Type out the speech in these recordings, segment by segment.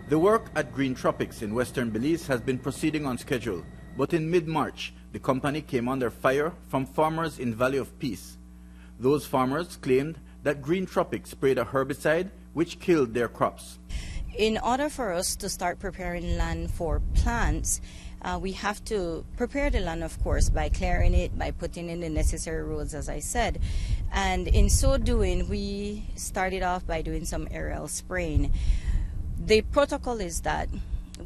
The work at Green Tropics in western Belize has been proceeding on schedule, but in mid-March, the company came under fire from farmers in Valley of Peace. Those farmers claimed that Green Tropics sprayed a herbicide which killed their crops. In order for us to start preparing land for plants, we have to prepare the land, of course, by clearing it, by putting in the necessary roads, as I said. And in so doing, we started off by doing some aerial spraying. The protocol is that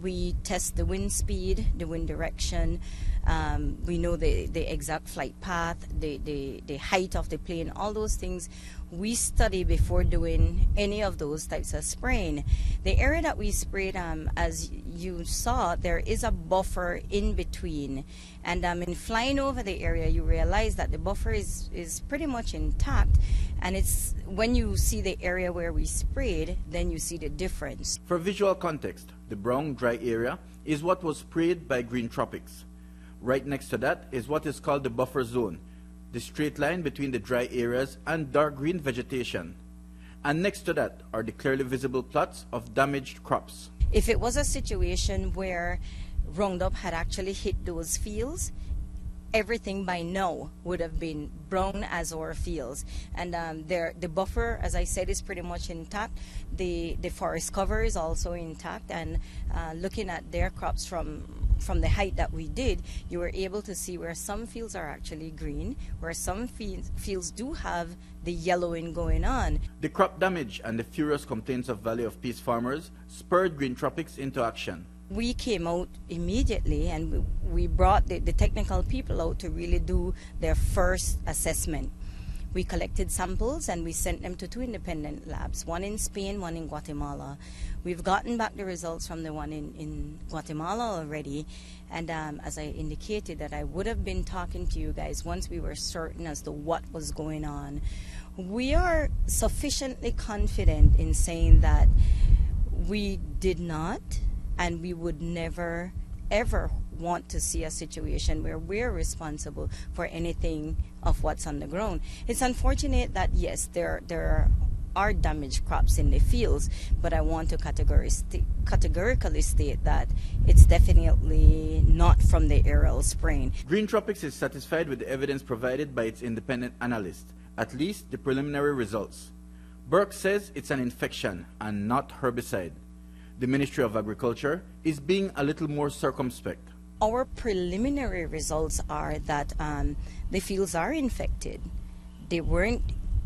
we test the wind speed, the wind direction, we know the exact flight path, the height of the plane, all those things we study before doing any of those types of spraying. The area that we sprayed, as you saw, there is a buffer in between, and in flying over the area you realize that the buffer is pretty much intact, and it's when you see the area where we sprayed, then you see the difference. For visual context, the brown dry area is what was sprayed by Green Tropics. Right next to that is what is called the buffer zone, the straight line between the dry areas and dark green vegetation. And next to that are the clearly visible plots of damaged crops. If it was a situation where Roundup had actually hit those fields, everything by now would have been brown as our fields. And the buffer, as I said, is pretty much intact. The forest cover is also intact, and looking at their crops from the height that we did, you were able to see where some fields are actually green, where some fields do have the yellowing going on. The crop damage and the furious complaints of Valley of Peace farmers spurred Green Tropics into action. We came out immediately, and we brought the technical people out to really do their first assessment. We collected samples and we sent them to 2 independent labs, one in Spain, one in Guatemala. We've gotten back the results from the one in Guatemala already, and as I indicated that I would have been talking to you guys once we were certain as to what was going on. We are sufficiently confident in saying that we did not, and we would never ever want to see a situation where we're responsible for anything of what's on the ground. It's unfortunate that yes, there are damaged crops in the fields, but I want to categorically state that it's definitely not from the aerial spraying. Green Tropics is satisfied with the evidence provided by its independent analyst, at least the preliminary results. Burke says it's an infection and not herbicide. The Ministry of Agriculture is being a little more circumspect. Our preliminary results are that the fields are infected. They weren't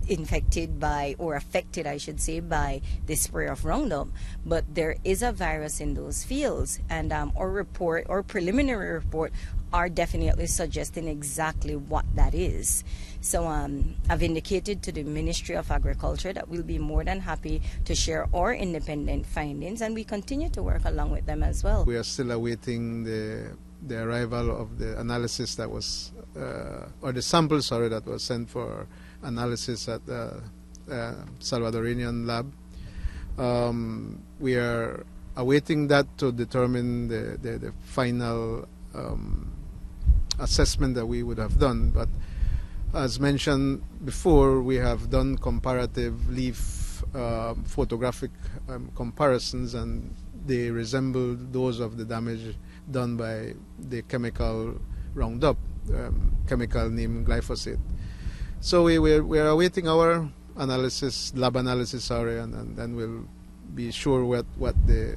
infected by, or affected I should say, by the spray of Roundup, but there is a virus in those fields, and our preliminary report are definitely suggesting exactly what that is. So I've indicated to the Ministry of Agriculture that we'll be more than happy to share our independent findings, and we continue to work along with them as well. We are still awaiting the arrival of the analysis that was, or the sample, sorry, that was sent for analysis at the Salvadorian lab. We are awaiting that to determine the final assessment that we would have done. But as mentioned before, we have done comparative leaf photographic comparisons, and they resemble those of the damage done by the chemical Roundup, chemical named glyphosate. So we're awaiting our analysis, lab analysis, sorry, and then we'll be sure what the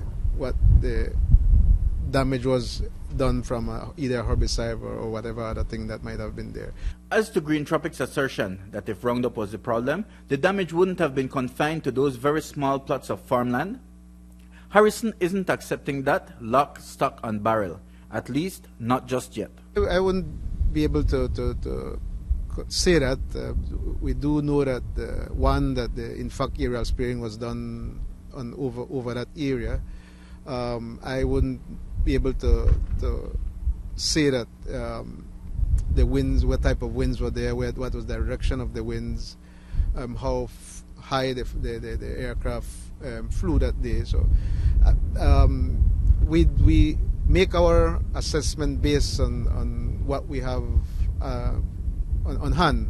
damage was done from either herbicide or whatever other thing that might have been there. As to Green Tropics' assertion that if Roundup was the problem, the damage wouldn't have been confined to those very small plots of farmland, Harrison isn't accepting that lock, stock, and barrel, at least not just yet. I wouldn't be able to say that. We do know that in fact aerial spraying was done on over that area. I wouldn't be able to say that the winds, what type of winds were there, what was the direction of the winds, how high the aircraft flew that day. So we make our assessment based on what we have on hand.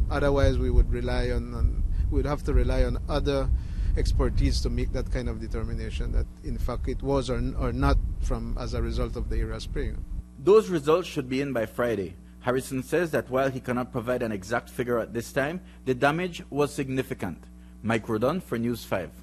Otherwise, we would have to rely on other expertise to make that kind of determination that in fact it was or not from as a result of the area spraying. Those results should be in by Friday. Harrison says that while he cannot provide an exact figure at this time, the damage was significant. Mike Rudon for News 5.